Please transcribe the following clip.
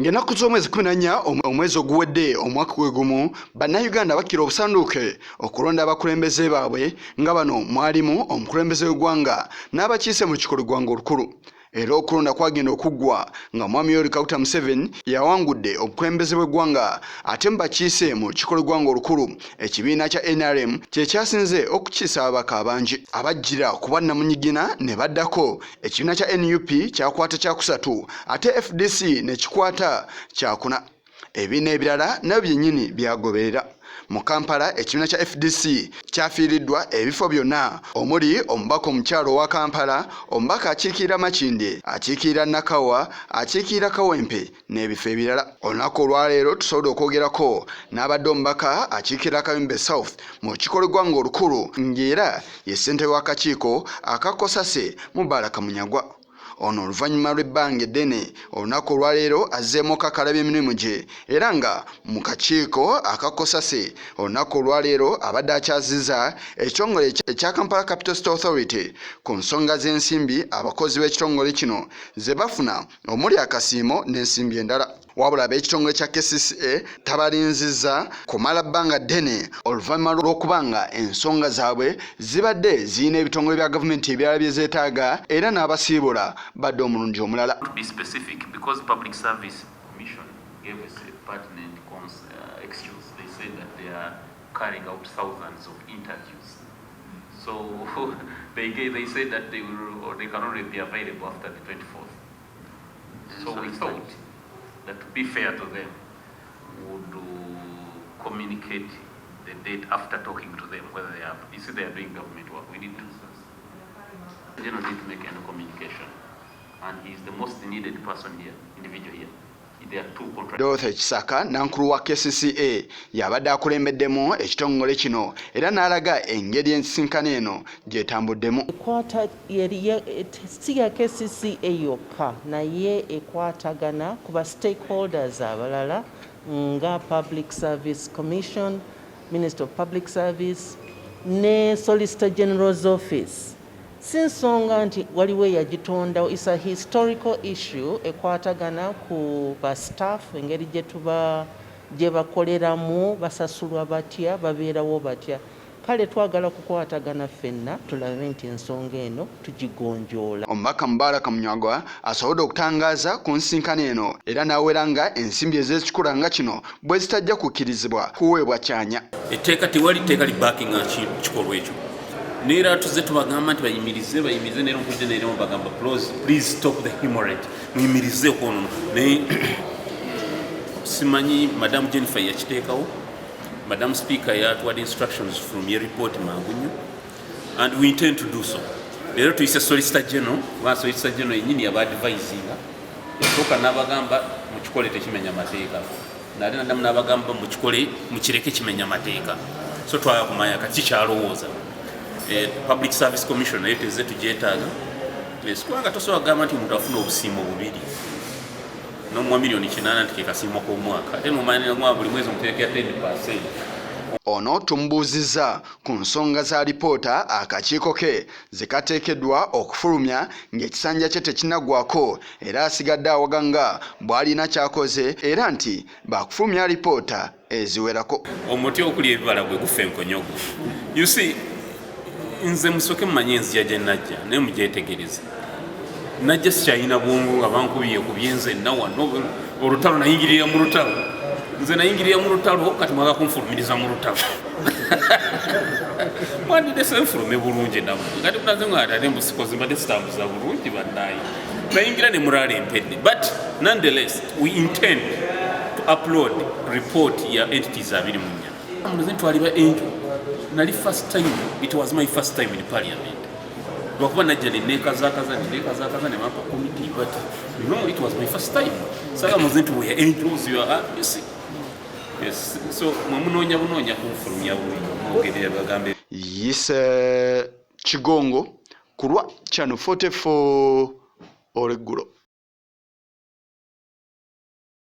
Ng'ennaku z'omwezi 14 omwezi oguwedde omwaka gwe gumu bannayuganda bakkira obusanduuke okulonda abakulembeze baabwe nga bano mwalimu omukulembeze w'eggwanga n'abakiise mu lukiiko lw'eggwanga olukulu. Era okulonda kwagenda okuggwa nga Mwami Yoweri Kaguta Museveni yawangudde obukulembeze bw'eggwanga ate mu bakiise mu lukiiko lw'eggwanga olukulu ekibiina kya NRM kye kyasinze okukiisa ababaka abangi abajjira ku bwannamunyigina ne baddako ekibiina kya NUP kyakwata kyakusatu ate FDC ne kikwata kyakuna. Ebibiina ebirala nabyo byennyini byagoberera. Mu Kampala ekibiina kya FDC kyafiiriddwa ebifo byonna omuli omubaka omukyalo wa Kampala, omubaka akiikirira Makindye, akiikirira Nakawa, akiikirira Kawempe n'ebifo ebirala. Olunaku olwaleero tusobodde okwogerako n'abadde omubaka akiikirira Kawempe South mu lukiiko lw'eggwanga olukulu ng'era ye ssentebe w'akakiiko aka Cosase Mubarak Munyagwa. Ono oluvannyuma lw'ebbanga eddene olunaku olwaleero azzeemu okakalabya emirimu gye era nga mu kakiiko aka Cosase olunaku olwaleero abadde akyazizza ekitongole ekya Kampala Capital City Authority ku nsonga z'ensimbi abakozi b'ekitongole kino ze bafuna omuli akasiimo n'ensimbi endala. Wabula ab'ekitongole kya KCCA tabalinzizza kumala bbanga ddene oluvannyuma lw'okubanga ensonga zaabwe zibadde ziyina ebitongole bya gavumenti ebirala bye zeetaaga era n'abasiibula badde omulungi omulala. To be specific, because Public Service Commission gave us a pertinent excuse. They said that they are carrying out thousands of interviews. So they said that they can only be available after the 24th. So we thought that to be fair to them, would communicate the date after talking to them whether they are, you see, they are doing government work. We didn't do so. The general didn't make any communication, and he is the most needed person here, individual here. There are two contracts. Dorothy Kisaka nankulu wa KCCA yabadde akulembeddemu ekitongole kino era n'alaga engeri ensisinkano eno gy'etambuddemu. Ekwata si ya KCCA yokka naye ekwatagana ku ba stakeholders abalala nga Public Service Commission, Minister of Public Service ne Solicitor General's Office. Sinsonga nti waliwo yagitondawo, is a historical issue ekwatagana ku ba staff engeri gye bakoleramu, basasulwa batya, babeerawo batya. Kale twagala kukwatagana ffenna tulabe nti ensonga eno tugigonjoola. Omubaka Mubarak Munyagwa asobodde okutangaaza ku nsisinkano eno era n'awera nga ensimbi ez'ekikula nga kino bwe zitajja kukkirizibwa kuweebwa kyanya. Etteeka tewali tteeka libaakinga kikolwa ekyo. Neera tuzze tubagamba nti bayimirize neera onkudde neera mubagamba please stop the hemorrhage, muyimirize okwonoona. Naye simanyi Madam Jennifer yakiteekawo. Madam Speaker yatuwadde instructions from your report Magunyu, and we intend to do so. Leero tuyise Solicitor General, wa Solicitor General yennyini yaba advisinga yasooka n'abagamba mukikole tekimenya mateeka, nate naddamu n'abagamba mukireke kimenya mateeka. So twaya kumanya kati kyalowooza. Public Service Commission naye tezze tugyetaaga. Kubanga tosobola kugamba nti omuntu afuna obusiimo bubiri n'omuwa million 8 nti ke kasiimo k'omwaka ate n'omanya buli mwezi omuterekera 10%. Ono tumubuuzizza ku nsonga za lipoota akakiiko ke ze kateekeddwa okufulumya ng'ekisanja kye tekinnaggwako era asigadde awaganga bw'alina kyakoze era nti baakufulumya lipoota eziwerako. Omuti okuli ebibala gwe gufa enkonyogo. You see, nze musooke mumanye enzija gye najja naye mugyetegereze. Najja sikyalina bwongo nga bankubiye ku byenze nawa olutalo nayingirira mu lutalo. Nze nayingirira mu lutalo kati mwaga kunfulumiriza mu lutalo. Mwandide senfulume bulungi namu. Kati munaze ng'atade mbusikozi mbadde sitambuza bulungi bannaye. Nayingira ne mulaala empedde. But nonetheless, we intend to upload report ya entities abiri mu nnya. Munaze twali ba angel. Nali first time, it was my first time in parliament. Lwakuba najja nenneekazaakaza ne mapa committee, but you know, it was my first time. Saga muze nti we are angels, you see. Yes, so mwamunoonya bunoonya kunfulumya mwogerera bagambe. Yise Kigongo kulwa Channel 44 Oleggulo.